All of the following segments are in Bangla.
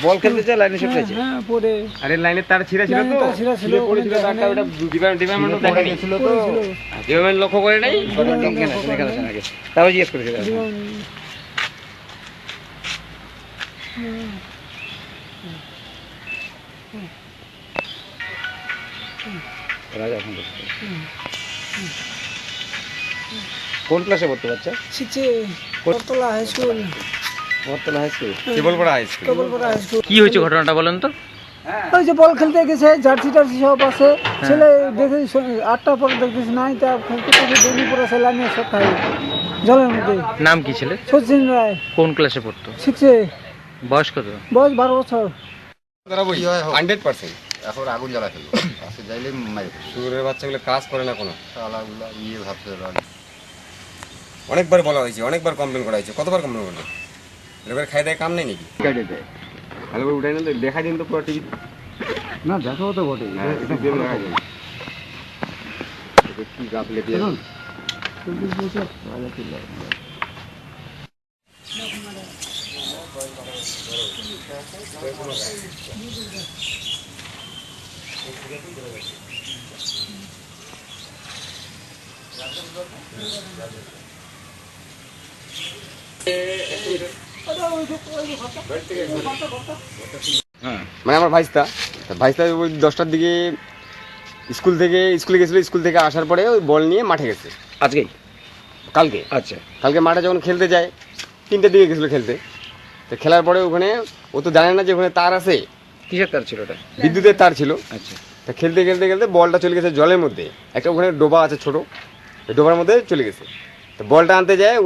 বল খেলতে চায় লাইনে শট খাইছে। হ্যাঁ পড়ে আরে লাইনের তার ছিঁড়া ছিল তো, ছিঁড়ে পড়েছিল তারটা, ওটা ডিপার্টমেন্ট দেখেনি ছিল তো, ডিপার্টমেন্ট লক্ষ্য করে নাই, আগে তারও জিজ্ঞেস করেছিল। কোন ক্লাসে পড়তে বাচ্চা? Battala high school. Battala high school, Kebalpara high school. Kebalpara high school. কি হয়েছে ঘটনাটা বলেন তো? ওই যে বল খেলতে গেছে, জার্সি টার্সি সব আছে, ছেলে দেখে 8টার পরে দেখতেছি নাই, তা খেলতে খেলতে দৌড়ি পড়ে ছেলে নিয়ে সব খাই জলের মধ্যে। নাম কি ছেলে? সচিন রায়। কোন ক্লাসে পড়তো? 6-এ। বয়স কত? বয়স 12 বছর। 100% এখন আগুন জ্বালা ফেললো, আসে যাইলে মারি সুরের বাচ্চাগুলো কাজ করে না কোনো। শালাগুলা ভাবছে অনেকবার বলা হয়েছে, অনেকবার কমপ্লেন করা হয়েছে। কতবার কমপ্লেন করলো? এবার খাই দেয় কাম নেই নাকি? কাটে দেয় ভালো করে উঠাই না, দেখা দিন তো পুরো টিভি। না দেখাও তো বটে, দেখা যায় কি গাফলে দিয়ে মানে আমার ভাইস্তা ওই 10টার দিকে স্কুলে গেছিলো, স্কুল থেকে আসার পরে ওই বল নিয়ে মাঠে গেছে। আজকেই? কালকে। আচ্ছা। কালকে মাঠে যখন খেলতে যায়, 3টার দিকে গেছিলো খেলতে, তো খেলার পরে ওখানে ও তো জানে না যে ওখানে তার আছে। কিসের তার ছিল ওটা? বিদ্যুতের তার ছিল। আচ্ছা। তা খেলতে বলটা চলে গেছে জলের মধ্যে, একটা ওখানে ডোবা আছে ছোট, ডোবার মধ্যে চলে গেছে। তো বলটা আনতে যায়,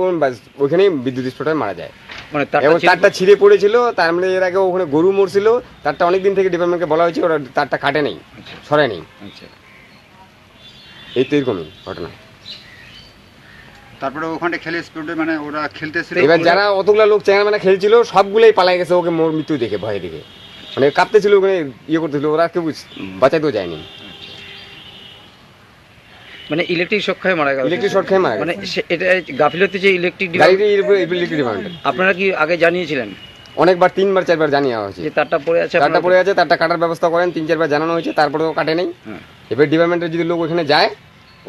ওখানেই বিদ্যুৎ স্ফোটে মারা যায়। মানে তারটা ছিঁড়ে পড়েছিল, তার মানে এর আগে ওখানে গরু মরছিল, তারটা অনেকদিন থেকে ডিপার্টমেন্টকে বলা হয়েছে, ওরা তারটা কাটে নেই, সরাই নেই। আচ্ছা। এই তো এরকমই ঘটনা। তারপরে ওখানে খেলে স্পিডে মানে ওরা খেলতেছিল, এবার যারা অতগুলা লোক চ্যাংরা খেলছিল সবগুলোই পালাই গেছে ওকে মৃত্যু দেখে, ভয়ে দেখে, মানে কাঁপতেছিল ওখানে, ইয়ে করতেছিল, ওরা কেউ বাঁচাইতেও যায়নি। মানে ইলেকট্রিক শক খেয়ে মারা গেল? ইলেকট্রিক শর্ট খেয়ে মারা মানে গেছে। এটা গাফিলতি যে ইলেকট্রিক ডিপার্টমেন্ট। আপনারা কি আগে জানিয়েছিলেন? অনেকবার 3বার 4বার জানিয়ে হয়েছে যে তারটা পড়ে আছে, তারটা কাটার ব্যবস্থা করেন, 3-4বার জানানো হয়েছে, তারপরেও কাটে নেই। এবার ডিপার্টমেন্টের যদি লোক ওখানে যায়,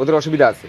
ওদের অসুবিধা আছে।